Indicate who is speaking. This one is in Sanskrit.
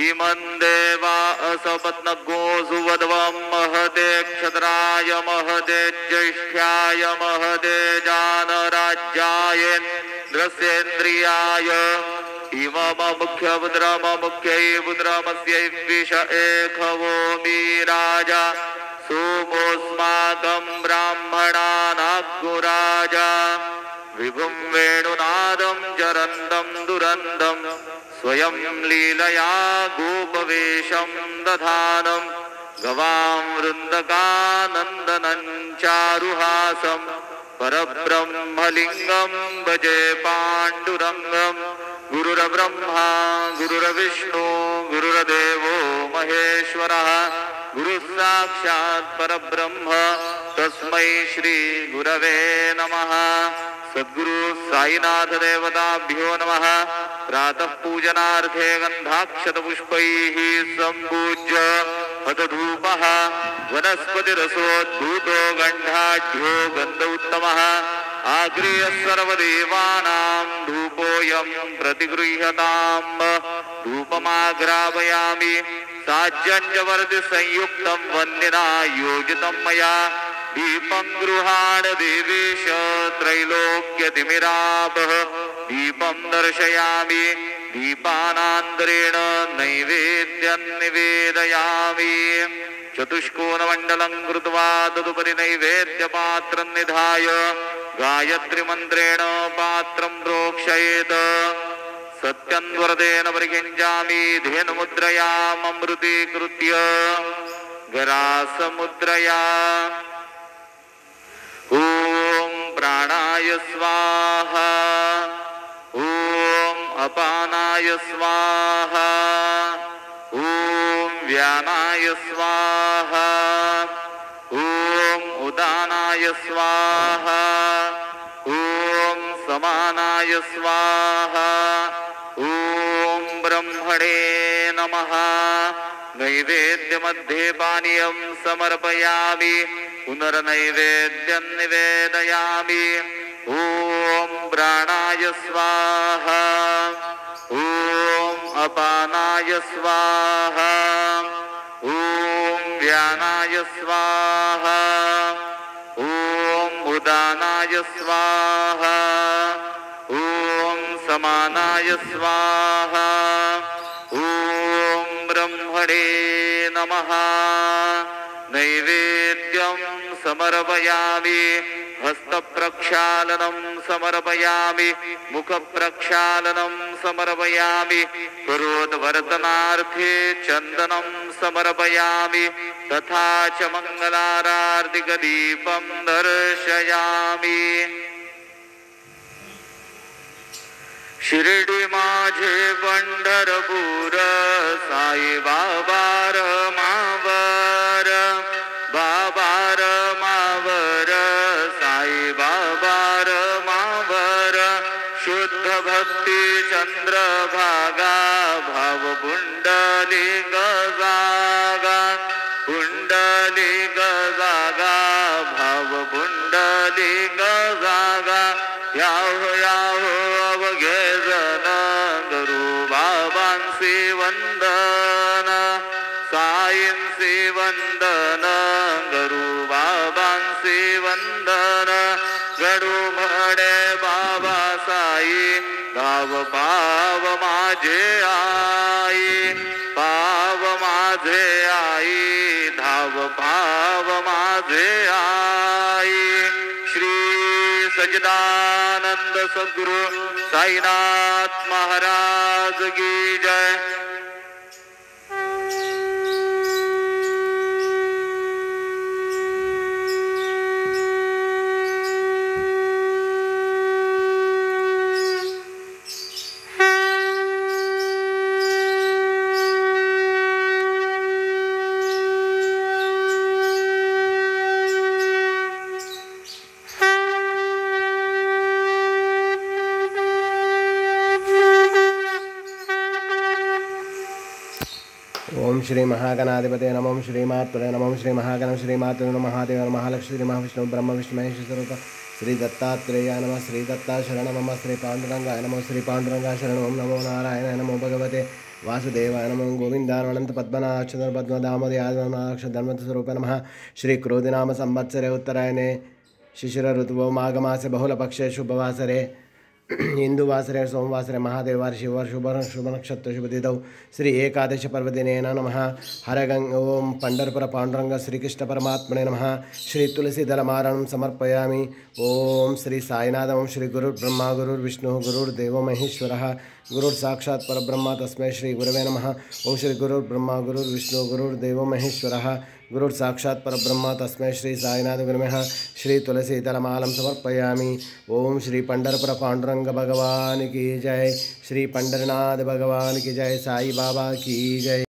Speaker 1: इमं देवा असपत्नगो सुवध्वं महते क्षत्राय महते ज्येष्ठ्याय महते जानराज्याय द्रस्येन्द्रियाय इमम मुख्यपुत्रम मुख्यै पुत्रमस्यै विष एकवोमी राजा सोमोऽस्माकं ब्राह्मणानाग्गुराजा विभुं वेणुनादं चरन्दं दुरन्दं स्वयं लीलया गोपवेशं दधानं गवां वृन्दकानन्दनं चारुहासं परब्रह्मलिङ्गं भजे पाण्डुरङ्गं गुरुर्ब्रह्मा गुरुर्विष्णु गुरुर्देवो महेश्वरः गुरुः साक्षात् परब्रह्म तस्मै श्री गुरवे नमः। सद्गुरु साईनाथ देवताभ्यो नमः। प्रातः पूजनार्थे गन्धाक्षतपुष्पैः सम्पूज्य हतधूपः वनस्पतिरसोद्भूतो गन्धाढ्यो गन्ध उत्तमः आग्रेय सर्वदेवानां धूपोऽयं प्रतिगृह्यताम्। धूपमाग्रापयामि साज्यञ्जवर्तिसंयुक्तं वह्निना योजितं मया दीपं गृहाण देवेश त्रैलोक्यतिमिरापः दीपं दर्शयामि दीपानान्तरेण नैवेद्यं निवेदयामि। चतुष्कोणमण्डलं कृत्वा तदुपरि नैवेद्यपात्रं निधाय गायत्रीमन्त्रेण पात्रं प्रोक्षयेत्। सत्यन्वरदेन परिकिञ्चामि धेनुमुद्रया ममृतीकृत्य गरासमुद्रया। ॐ प्राणाय स्वाहा ॐ अपानाय स्वाहा ॐ व्यानाय स्वाहा ॐ उदानाय स्वाहा ॐ समानाय स्वाहा ॐ ब्रह्मणे नमः। नैवेद्यमध्ये पानीयं समर्पयामि पुनर्नैवेद्यं निवेदयामि। ॐ प्राणाय स्वाहा ॐ अपानाय स्वाहा ॐ व्यानाय स्वाहा ॐ उदानाय स्वाहा ॐ समानाय स्वाहा ॐ ब्रह्मणे नमः। नैवेद्यं समर्पयामि हस्तप्रक्षालनं समर्पयामि मुखप्रक्षालनं समर्पयामि करोद्वर्तनार्थे चन्दनं समर्पयामि तथा च मङ्गलारार्तिकदीपं दर्शयामि। शिर्डी माझे पंढरपूर साई बाबा मावर बाबा मावर साई बाबा मावर शुद्ध भक्ती चंद्रभागा भाव पुंडली गजागा पुंडली गजागा भाव पुंडली गजागा याहो याहो अवघे जन गुरु बाबांसी वंदन साईंसी वंदन गुरु बाबांसी वंदन गडू म्हणे बाबा साई गाव पाव माझे आई पाव माझे आई धाव पाव माझे आई। श्री सच्चिदानंद सद्गुरु साईनाथ महाराज की जय।
Speaker 2: ओम श्री महागणाधिपते नमो श्रीमात्रे नमो श्री महागण श्रीमात्रे नमो महादेव महालक्ष्मी श्री महाविष्णु ब्रह्म विष्णु महेश स्वरूप श्री दत्तात्रेय नमः श्री दत्ता शरण नमः श्री पांडुरंगाय नमो श्री पांडुरंगा शरण नमो नारायण नमो भगवते वासुदेवाय नमः गोविन्दानन्त पद्मनाक्षर पद्मदामोदयाक्षर धर्मस्वरूप नमः श्री क्रोधिनाम संवत्सरे उत्तरायणे शिशिर ऋतुवो माघमासे बहुलपक्षे शुभवासरे हिंदुवासरे सोमवासरे महादेवार शिवर शुभ नक्षत्र शुभतिथौ श्री एकादश पर्वदिने नमः हरगंग ओं पंडरपुर पांडुरंग श्रीकृष्ण परमात्मने नमः श्री तुलसीदलमारणं समर्पयामि ओं श्री साईनाथ ओं श्री गुरुर्ब्रह्मा गुरुर्विष्णुः गुरुर्देवो महेश्वरः गुरुर्साक्षात् परब्रह्म तस्मै श्री गुरवे नमः ओं श्री गुरुर्ब्रह्मा गुरुर्विष्णुः गुरुर्देवो महेश्वरः गुरुर्साक्षात् परब्रह्म तस्मै श्री साईनाथ गुरुमः श्री तुलसीदलमालं समर्पयामि ओं श्री पंडरपुर पांडुरंग भगवान की जय श्री पंडरनाथ भगवान की जय साई बाबा की जय।